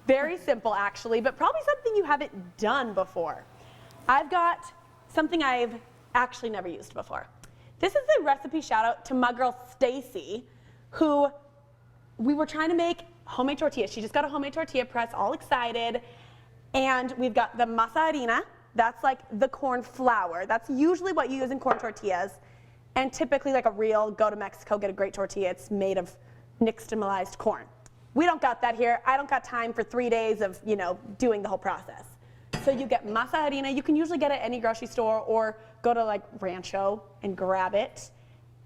Very simple actually, but probably something you haven't done before. I've got something I've actually never used before. This is a recipe shout out to my girl Stacy, who we were trying to make homemade tortillas. She just got a homemade tortilla press, all excited. And we've got the masa harina. That's like the corn flour. That's usually what you use in corn tortillas. And typically like a real, go to Mexico, get a great tortilla. It's made of nixtamalized corn. We don't got that here. I don't got time for 3 days of, doing the whole process. So you get masa harina. You can usually get it at any grocery store or go to like Rancho and grab it.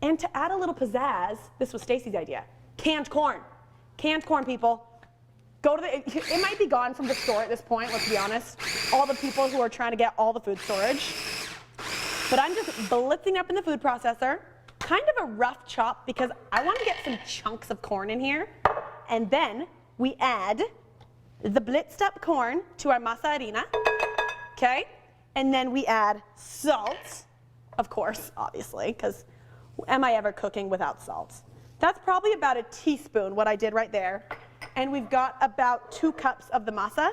And to add a little pizzazz, this was Stacy's idea. Canned corn. Canned corn, people. Go to it might be gone from the store at this point, let's be honest. All the people who are trying to get all the food storage. But I'm just blitzing up in the food processor. Kind of a rough chop because I want to get some chunks of corn in here. And then we add the blitzed up corn to our masa harina. Okay? And then we add salt, of course, obviously, because am I ever cooking without salt? That's probably about a teaspoon, what I did right there. And we've got about 2 cups of the masa.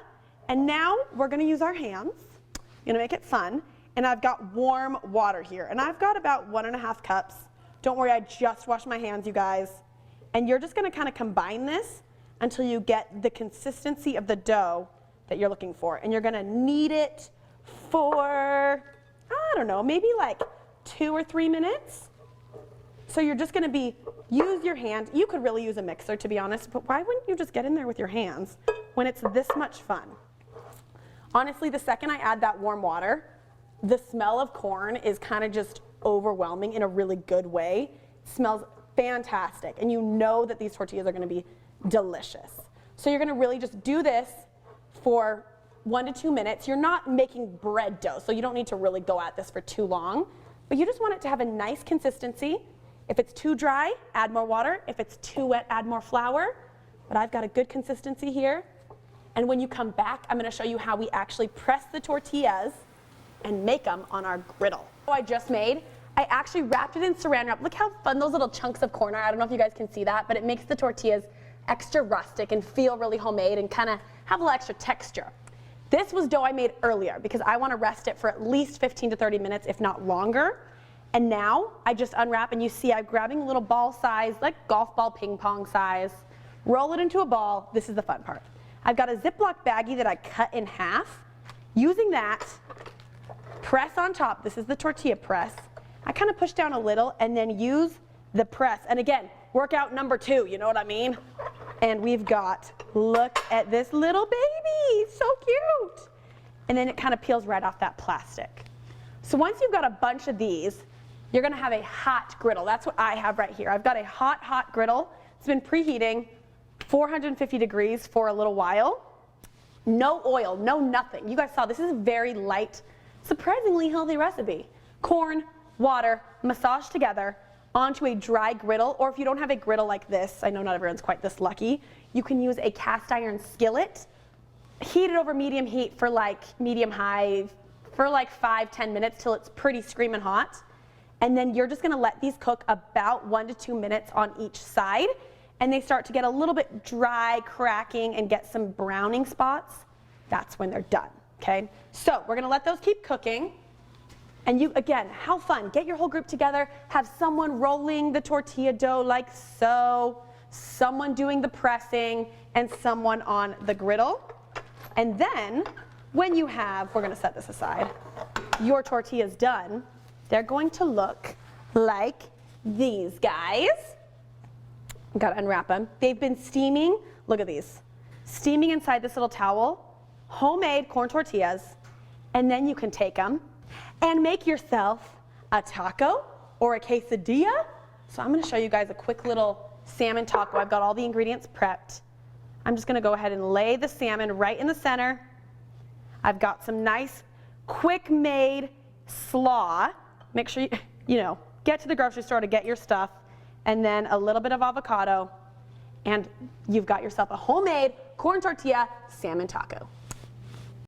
And now we're going to use our hands. I'm going to make it fun. And I've got warm water here. And I've got about 1.5 cups. Don't worry, I just washed my hands, you guys. And you're just going to kind of combine this until you get the consistency of the dough that you're looking for. And you're going to knead it for, I don't know, maybe like 2 or 3 minutes. So you're just going to use your hand. You could really use a mixer, to be honest, but why wouldn't you just get in there with your hands when it's this much fun? Honestly, the second I add that warm water, the smell of corn is kind of just overwhelming in a really good way. It smells fantastic, and you know that these tortillas are going to be delicious. So you're going to really just do this for 1 to 2 minutes. You're not making bread dough, so you don't need to really go at this for too long, but you just want it to have a nice consistency. If it's too dry, add more water. If it's too wet, add more flour. But I've got a good consistency here. And when you come back, I'm going to show you how we actually press the tortillas and make them on our griddle. So I just made, I actually wrapped it in saran wrap. Look how fun those little chunks of corn are. I don't know if you guys can see that, but it makes the tortillas extra rustic and feel really homemade and kind of have a little extra texture. This was dough I made earlier because I want to rest it for at least 15 to 30 minutes, if not longer. And now I just unwrap, and you see I'm grabbing a little ball size, like golf ball, ping pong size, roll it into a ball. This is the fun part. I've got a Ziploc baggie that I cut in half. Using that, press on top. This is the tortilla press. I kind of push down a little and then use the press. And again, workout number 2, you know what I mean? And we've got, look at this little baby, so cute. And then it kind of peels right off that plastic. So once you've got a bunch of these, you're going to have a hot griddle. That's what I have right here. I've got a hot griddle. It's been preheating 450 degrees for a little while. No oil, no nothing. You guys saw this is a very light, surprisingly healthy recipe. Corn, water, massaged together onto a dry griddle, or if you don't have a griddle like this, I know not everyone's quite this lucky, you can use a cast iron skillet, heat it over medium heat for like medium high for like 5-10 minutes till it's pretty screaming hot. And then you're just going to let these cook about 1 to 2 minutes on each side. And they start to get a little bit dry, cracking, and get some browning spots. That's when they're done, okay? So we're going to let those keep cooking. And you, again, how fun. Get your whole group together. Have someone rolling the tortilla dough like so, someone doing the pressing, and someone on the griddle. And then when you have, we're going to set this aside, your tortillas done, they're going to look like these guys. I've got to unwrap them. They've been steaming, look at these, steaming inside this little towel, homemade corn tortillas, and then you can take them and make yourself a taco or a quesadilla. So I'm going to show you guys a quick little salmon taco. I've got all the ingredients prepped. I'm just going to go ahead and lay the salmon right in the center. I've got some nice, quick-made slaw. Make sure you get to the grocery store to get your stuff, and then a little bit of avocado, and you've got yourself a homemade corn tortilla salmon taco.